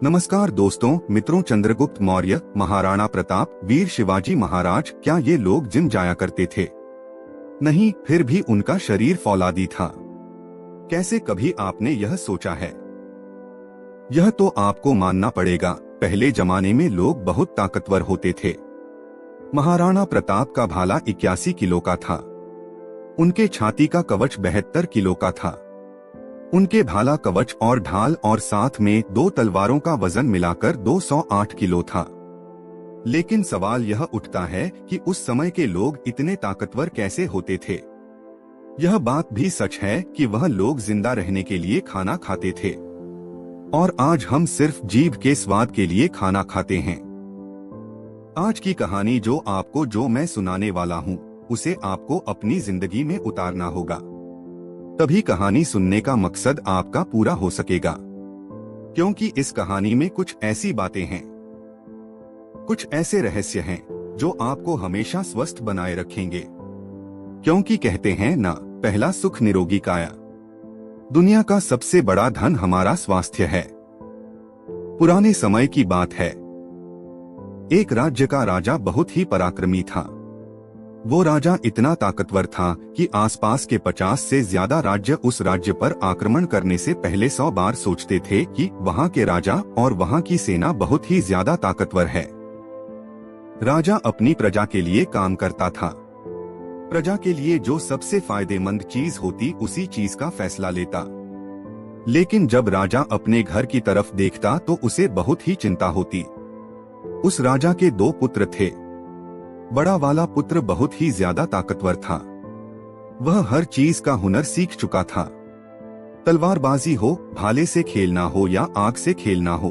नमस्कार दोस्तों, मित्रों। चंद्रगुप्त मौर्य, महाराणा प्रताप, वीर शिवाजी महाराज, क्या ये लोग जिम जाया करते थे? नहीं, फिर भी उनका शरीर फौलादी था। कैसे कभी आपने यह सोचा है? यह तो आपको मानना पड़ेगा, पहले जमाने में लोग बहुत ताकतवर होते थे। महाराणा प्रताप का भाला 81 किलो का था। उनके छाती का कवच 72 किलो का था। उनके भाला, कवच और ढाल और साथ में 2 तलवारों का वजन मिलाकर 208 किलो था। लेकिन सवाल यह उठता है कि उस समय के लोग इतने ताकतवर कैसे होते थे? यह बात भी सच है कि वह लोग जिंदा रहने के लिए खाना खाते थे, और आज हम सिर्फ जीभ के स्वाद के लिए खाना खाते हैं। आज की कहानी जो मैं सुनाने वाला हूँ, उसे आपको अपनी जिंदगी में उतारना होगा। तभी कहानी सुनने का मकसद आपका पूरा हो सकेगा, क्योंकि इस कहानी में कुछ ऐसी बातें हैं, कुछ ऐसे रहस्य हैं जो आपको हमेशा स्वस्थ बनाए रखेंगे। क्योंकि कहते हैं ना, पहला सुख निरोगी काया। दुनिया का सबसे बड़ा धन हमारा स्वास्थ्य है। पुराने समय की बात है। एक राज्य का राजा बहुत ही पराक्रमी था। वो राजा इतना ताकतवर था कि आसपास के 50 से ज्यादा राज्य उस राज्य पर आक्रमण करने से पहले 100 बार सोचते थे कि वहाँ के राजा और वहाँ की सेना बहुत ही ज्यादा ताकतवर है। राजा अपनी प्रजा के लिए काम करता था। प्रजा के लिए जो सबसे फायदेमंद चीज होती, उसी चीज का फैसला लेता। लेकिन जब राजा अपने घर की तरफ देखता तो उसे बहुत ही चिंता होती। उस राजा के 2 पुत्र थे। बड़ा वाला पुत्र बहुत ही ज्यादा ताकतवर था। वह हर चीज का हुनर सीख चुका था। तलवारबाजी हो, भाले से खेलना हो या आग से खेलना हो,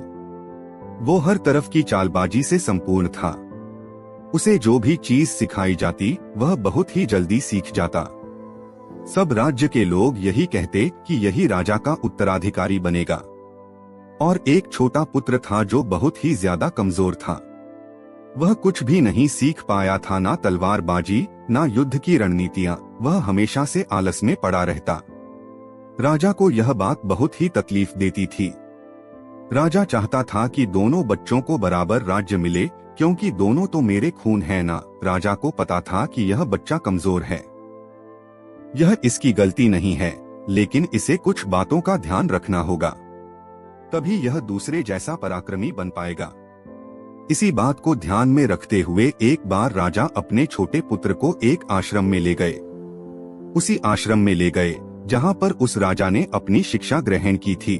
वो हर तरफ की चालबाजी से संपूर्ण था। उसे जो भी चीज सिखाई जाती, वह बहुत ही जल्दी सीख जाता। सब राज्य के लोग यही कहते कि यही राजा का उत्तराधिकारी बनेगा। और एक छोटा पुत्र था जो बहुत ही ज्यादा कमजोर था। वह कुछ भी नहीं सीख पाया था, ना तलवारबाजी, ना युद्ध की रणनीतियां। वह हमेशा से आलस में पड़ा रहता। राजा को यह बात बहुत ही तकलीफ देती थी। राजा चाहता था कि दोनों बच्चों को बराबर राज्य मिले, क्योंकि दोनों तो मेरे खून हैं ना। राजा को पता था कि यह बच्चा कमजोर है। यह इसकी गलती नहीं है, लेकिन इसे कुछ बातों का ध्यान रखना होगा, तभी यह दूसरे जैसा पराक्रमी बन पाएगा। इसी बात को ध्यान में रखते हुए एक बार राजा अपने छोटे पुत्र को एक आश्रम में ले गए। उसी आश्रम में ले गए जहाँ पर उस राजा ने अपनी शिक्षा ग्रहण की थी।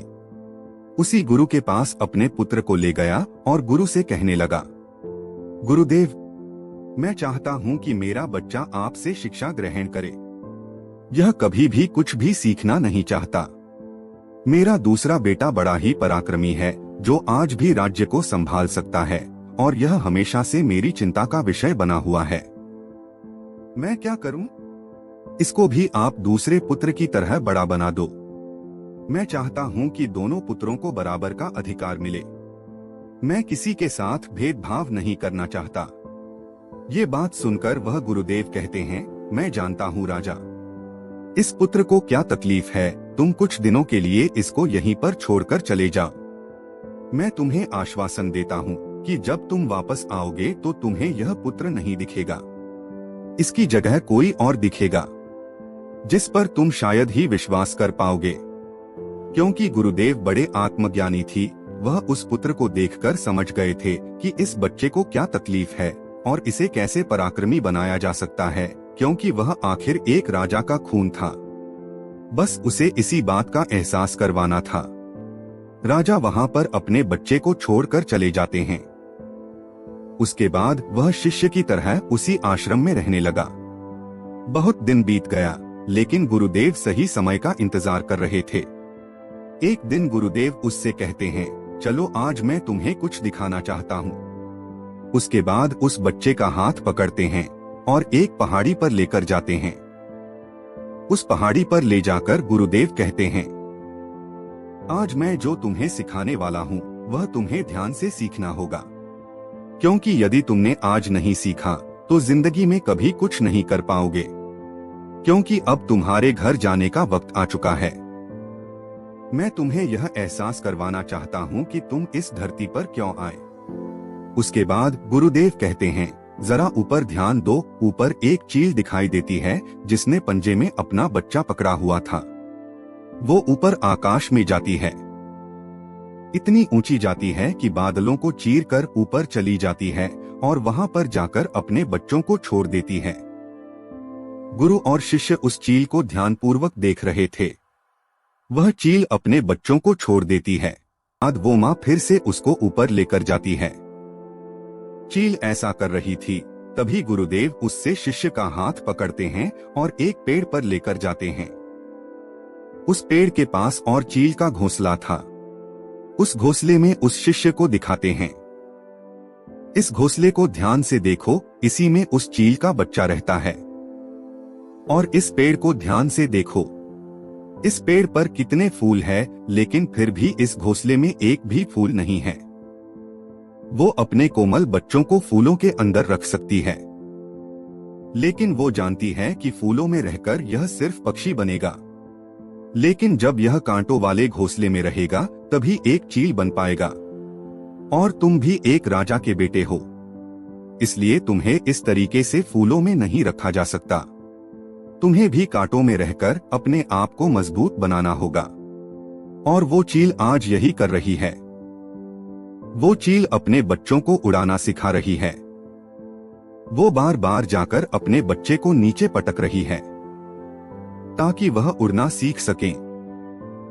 उसी गुरु के पास अपने पुत्र को ले गया और गुरु से कहने लगा, गुरुदेव, मैं चाहता हूँ कि मेरा बच्चा आपसे शिक्षा ग्रहण करे। यह कभी भी कुछ भी सीखना नहीं चाहता। मेरा दूसरा बेटा बड़ा ही पराक्रमी है, जो आज भी राज्य को संभाल सकता है, और यह हमेशा से मेरी चिंता का विषय बना हुआ है। मैं क्या करूं? इसको भी आप दूसरे पुत्र की तरह बड़ा बना दो। मैं चाहता हूं कि दोनों पुत्रों को बराबर का अधिकार मिले। मैं किसी के साथ भेदभाव नहीं करना चाहता। ये बात सुनकर वह गुरुदेव कहते हैं, मैं जानता हूं राजा, इस पुत्र को क्या तकलीफ है। तुम कुछ दिनों के लिए इसको यहीं पर छोड़कर चले जाओ। मैं तुम्हें आश्वासन देता हूँ कि जब तुम वापस आओगे तो तुम्हें यह पुत्र नहीं दिखेगा। इसकी जगह कोई और दिखेगा, जिस पर तुम शायद ही विश्वास कर पाओगे। क्योंकि गुरुदेव बड़े आत्मज्ञानी थी, वह उस पुत्र को देखकर समझ गए थे कि इस बच्चे को क्या तकलीफ है और इसे कैसे पराक्रमी बनाया जा सकता है, क्योंकि वह आखिर एक राजा का खून था। बस उसे इसी बात का एहसास करवाना था। राजा वहां पर अपने बच्चे को छोड़कर चले जाते हैं। उसके बाद वह शिष्य की तरह उसी आश्रम में रहने लगा। बहुत दिन बीत गया, लेकिन गुरुदेव सही समय का इंतजार कर रहे थे। एक दिन गुरुदेव उससे कहते हैं, चलो आज मैं तुम्हें कुछ दिखाना चाहता हूँ। उसके बाद उस बच्चे का हाथ पकड़ते हैं और एक पहाड़ी पर लेकर जाते हैं। उस पहाड़ी पर ले जाकर गुरुदेव कहते हैं, आज मैं जो तुम्हें सिखाने वाला हूँ, वह तुम्हें ध्यान से सीखना होगा। क्योंकि यदि तुमने आज नहीं सीखा तो जिंदगी में कभी कुछ नहीं कर पाओगे। क्योंकि अब तुम्हारे घर जाने का वक्त आ चुका है। मैं तुम्हें यह एहसास करवाना चाहता हूँ कि तुम इस धरती पर क्यों आए। उसके बाद गुरुदेव कहते हैं, जरा ऊपर ध्यान दो। ऊपर एक चील दिखाई देती है जिसने पंजे में अपना बच्चा पकड़ा हुआ था। वो ऊपर आकाश में जाती है, इतनी ऊंची जाती है कि बादलों को चीर कर ऊपर चली जाती है और वहां पर जाकर अपने बच्चों को छोड़ देती है। गुरु और शिष्य उस चील को ध्यानपूर्वक देख रहे थे। वह चील अपने बच्चों को छोड़ देती है, बाद वो माँ फिर से उसको ऊपर लेकर जाती है। चील ऐसा कर रही थी, तभी गुरुदेव उससे शिष्य का हाथ पकड़ते हैं और एक पेड़ पर लेकर जाते हैं। उस पेड़ के पास और चील का घोंसला था। उस घोंसले में उस शिष्य को दिखाते हैं, इस घोंसले को ध्यान से देखो, इसी में उस चील का बच्चा रहता है। और इस पेड़ को ध्यान से देखो, इस पेड़ पर कितने फूल है, लेकिन फिर भी इस घोंसले में एक भी फूल नहीं है। वो अपने कोमल बच्चों को फूलों के अंदर रख सकती है, लेकिन वो जानती है कि फूलों में रहकर यह सिर्फ पक्षी बनेगा। लेकिन जब यह कांटों वाले घोंसले में रहेगा तभी एक चील बन पाएगा। और तुम भी एक राजा के बेटे हो, इसलिए तुम्हें इस तरीके से फूलों में नहीं रखा जा सकता। तुम्हें भी कांटों में रहकर अपने आप को मजबूत बनाना होगा। और वो चील आज यही कर रही है। वो चील अपने बच्चों को उड़ाना सिखा रही है। वो बार बार जाकर अपने बच्चे को नीचे पटक रही है ताकि वह उड़ना सीख सके।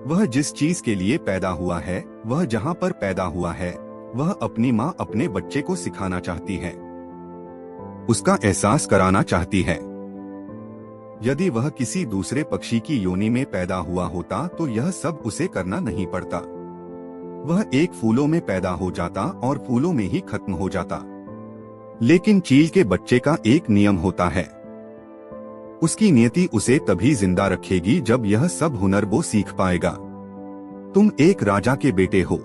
वह जिस चीज के लिए पैदा हुआ है, वह जहां पर पैदा हुआ है, वह अपनी माँ अपने बच्चे को सिखाना चाहती है, उसका एहसास कराना चाहती है। यदि वह किसी दूसरे पक्षी की योनि में पैदा हुआ होता तो यह सब उसे करना नहीं पड़ता। वह एक फूलों में पैदा हो जाता और फूलों में ही खत्म हो जाता। लेकिन चील के बच्चे का एक नियम होता है, उसकी नियति उसे तभी जिंदा रखेगी जब यह सब हुनर वो सीख पाएगा। तुम एक राजा के बेटे हो,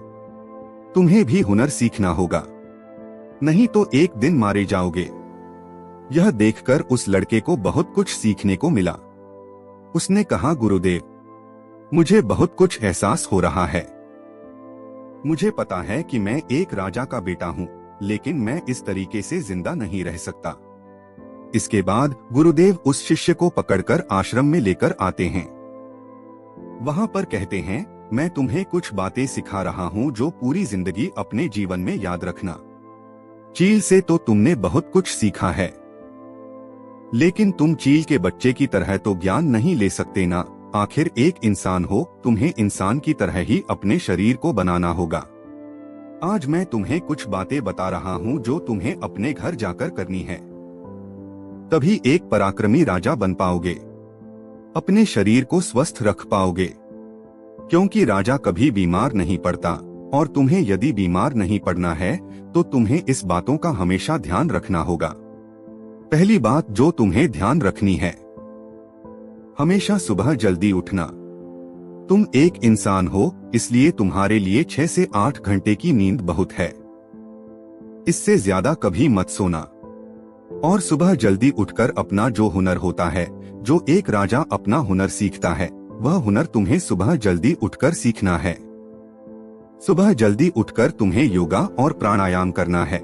तुम्हें भी हुनर सीखना होगा, नहीं तो एक दिन मारे जाओगे। यह देखकर उस लड़के को बहुत कुछ सीखने को मिला। उसने कहा, गुरुदेव, मुझे बहुत कुछ एहसास हो रहा है। मुझे पता है कि मैं एक राजा का बेटा हूँ, लेकिन मैं इस तरीके से जिंदा नहीं रह सकता। इसके बाद गुरुदेव उस शिष्य को पकड़कर आश्रम में लेकर आते हैं। वहां पर कहते हैं, मैं तुम्हें कुछ बातें सिखा रहा हूँ जो पूरी जिंदगी अपने जीवन में याद रखना। चील से तो तुमने बहुत कुछ सीखा है, लेकिन तुम चील के बच्चे की तरह तो ज्ञान नहीं ले सकते ना। आखिर एक इंसान हो, तुम्हें इंसान की तरह ही अपने शरीर को बनाना होगा। आज मैं तुम्हें कुछ बातें बता रहा हूँ जो तुम्हें अपने घर जाकर करनी है, तभी एक पराक्रमी राजा बन पाओगे, अपने शरीर को स्वस्थ रख पाओगे। क्योंकि राजा कभी बीमार नहीं पड़ता, और तुम्हें यदि बीमार नहीं पड़ना है तो तुम्हें इस बातों का हमेशा ध्यान रखना होगा। पहली बात जो तुम्हें ध्यान रखनी है, हमेशा सुबह जल्दी उठना। तुम एक इंसान हो, इसलिए तुम्हारे लिए 6 से 8 घंटे की नींद बहुत है, इससे ज्यादा कभी मत सोना। और सुबह जल्दी उठकर अपना जो हुनर होता है, जो एक राजा अपना हुनर सीखता है, वह हुनर तुम्हें सुबह जल्दी उठकर सीखना है। सुबह जल्दी उठकर तुम्हें योगा और प्राणायाम करना है।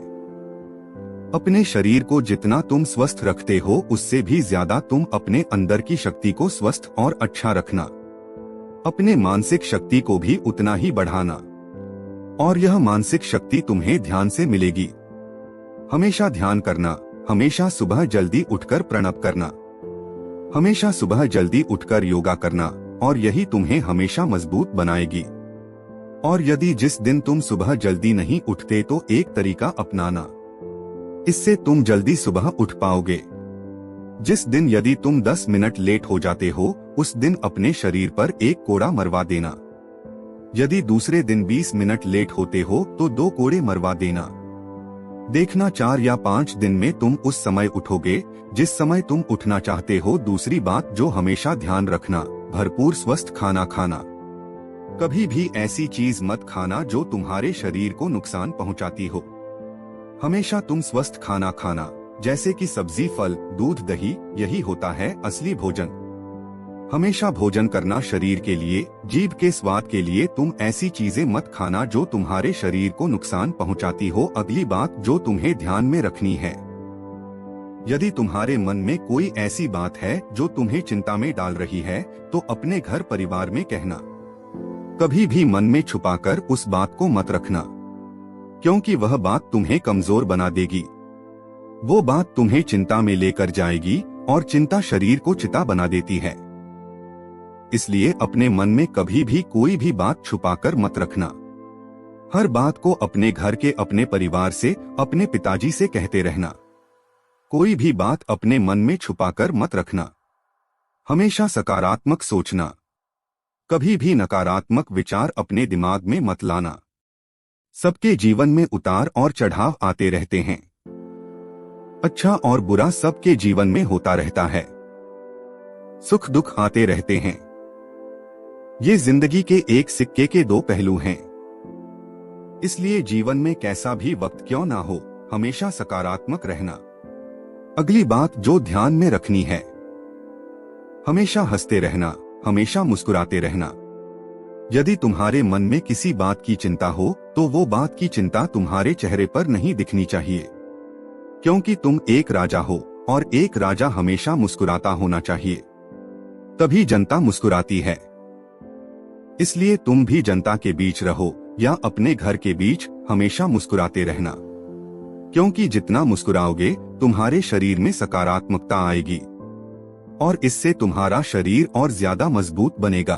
अपने शरीर को जितना तुम स्वस्थ रखते हो, उससे भी ज्यादा तुम अपने अंदर की शक्ति को स्वस्थ और अच्छा रखना। अपने मानसिक शक्ति को भी उतना ही बढ़ाना, और यह मानसिक शक्ति तुम्हें ध्यान से मिलेगी। हमेशा ध्यान करना, हमेशा सुबह जल्दी उठकर प्रणव करना, हमेशा सुबह जल्दी उठकर योगा करना, और यही तुम्हें हमेशा मजबूत बनाएगी। और यदि जिस दिन तुम सुबह जल्दी नहीं उठते तो एक तरीका अपनाना, इससे तुम जल्दी सुबह उठ पाओगे। जिस दिन यदि तुम 10 मिनट लेट हो जाते हो, उस दिन अपने शरीर पर एक कोड़ा मरवा देना। यदि दूसरे दिन 20 मिनट लेट होते हो तो 2 कोड़े मरवा देना। देखना 4 या 5 दिन में तुम उस समय उठोगे जिस समय तुम उठना चाहते हो। दूसरी बात जो हमेशा ध्यान रखना, भरपूर स्वस्थ खाना खाना। कभी भी ऐसी चीज मत खाना जो तुम्हारे शरीर को नुकसान पहुंचाती हो। हमेशा तुम स्वस्थ खाना खाना, जैसे कि सब्जी, फल, दूध, दही, यही होता है असली भोजन। हमेशा भोजन करना शरीर के लिए, जीभ के स्वाद के लिए। तुम ऐसी चीजें मत खाना जो तुम्हारे शरीर को नुकसान पहुंचाती हो। अगली बात जो तुम्हें ध्यान में रखनी है, यदि तुम्हारे मन में कोई ऐसी बात है जो तुम्हें चिंता में डाल रही है, तो अपने घर परिवार में कहना। कभी भी मन में छुपाकर उस बात को मत रखना, क्योंकि वह बात तुम्हें कमजोर बना देगी। वो बात तुम्हें चिंता में लेकर जाएगी और चिंता शरीर को चिता बना देती है। इसलिए अपने मन में कभी भी कोई भी बात छुपाकर मत रखना। हर बात को अपने घर के, अपने परिवार से, अपने पिताजी से कहते रहना। कोई भी बात अपने मन में छुपाकर मत रखना। हमेशा सकारात्मक सोचना। कभी भी नकारात्मक विचार अपने दिमाग में मत लाना। सबके जीवन में उतार और चढ़ाव आते रहते हैं। अच्छा और बुरा सबके जीवन में होता रहता है। सुख दुख आते रहते हैं। ये जिंदगी के एक सिक्के के दो पहलू हैं। इसलिए जीवन में कैसा भी वक्त क्यों ना हो, हमेशा सकारात्मक रहना। अगली बात जो ध्यान में रखनी है, हमेशा हंसते रहना, हमेशा मुस्कुराते रहना। यदि तुम्हारे मन में किसी बात की चिंता हो, तो वो बात की चिंता तुम्हारे चेहरे पर नहीं दिखनी चाहिए, क्योंकि तुम एक राजा हो और एक राजा हमेशा मुस्कुराता होना चाहिए, तभी जनता मुस्कुराती है। इसलिए तुम भी जनता के बीच रहो या अपने घर के बीच, हमेशा मुस्कुराते रहना, क्योंकि जितना मुस्कुराओगे तुम्हारे शरीर में सकारात्मकता आएगी और इससे तुम्हारा शरीर और ज्यादा मजबूत बनेगा।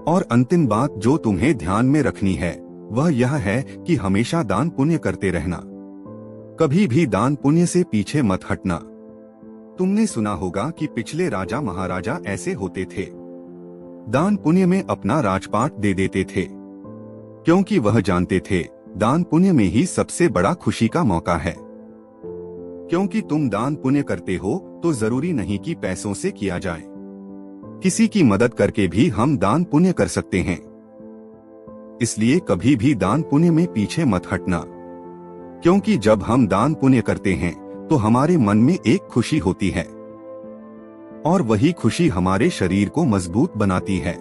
और अंतिम बात जो तुम्हें ध्यान में रखनी है, वह यह है कि हमेशा दान पुण्य करते रहना। कभी भी दान पुण्य से पीछे मत हटना। तुमने सुना होगा कि पिछले राजा महाराजा ऐसे होते थे, दान पुण्य में अपना राजपाट दे देते थे, क्योंकि वह जानते थे दान पुण्य में ही सबसे बड़ा खुशी का मौका है। क्योंकि तुम दान पुण्य करते हो तो जरूरी नहीं कि पैसों से किया जाए, किसी की मदद करके भी हम दान पुण्य कर सकते हैं। इसलिए कभी भी दान पुण्य में पीछे मत हटना, क्योंकि जब हम दान पुण्य करते हैं तो हमारे मन में एक खुशी होती है और वही खुशी हमारे शरीर को मजबूत बनाती है।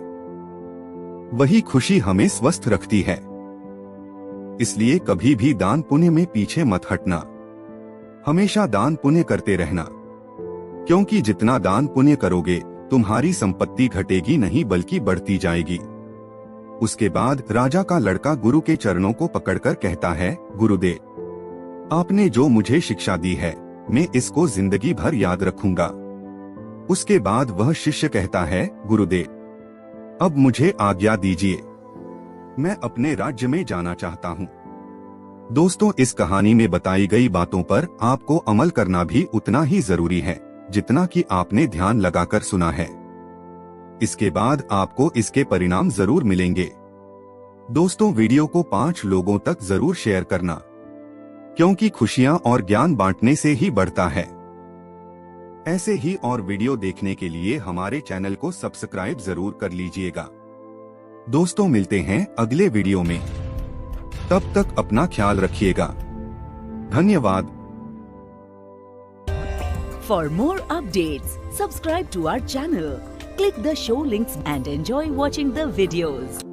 वही खुशी हमें स्वस्थ रखती है। इसलिए कभी भी दान पुण्य में पीछे मत हटना, हमेशा दान पुण्य करते रहना, क्योंकि जितना दान पुण्य करोगे तुम्हारी संपत्ति घटेगी नहीं बल्कि बढ़ती जाएगी। उसके बाद राजा का लड़का गुरु के चरणों को पकड़कर कहता है, गुरुदेव, आपने जो मुझे शिक्षा दी है मैं इसको जिंदगी भर याद रखूंगा। उसके बाद वह शिष्य कहता है, गुरुदेव, अब मुझे आज्ञा दीजिए, मैं अपने राज्य में जाना चाहता हूँ। दोस्तों, इस कहानी में बताई गई बातों पर आपको अमल करना भी उतना ही जरूरी है जितना कि आपने ध्यान लगाकर सुना है। इसके बाद आपको इसके परिणाम जरूर मिलेंगे। दोस्तों, वीडियो को 5 लोगों तक जरूर शेयर करना, क्योंकि खुशियां और ज्ञान बांटने से ही बढ़ता है। ऐसे ही और वीडियो देखने के लिए हमारे चैनल को सब्सक्राइब जरूर कर लीजिएगा। दोस्तों, मिलते हैं अगले वीडियो में। तब तक अपना ख्याल रखिएगा। धन्यवाद। For more updates, subscribe to our channel, click the show links and enjoy watching the videos.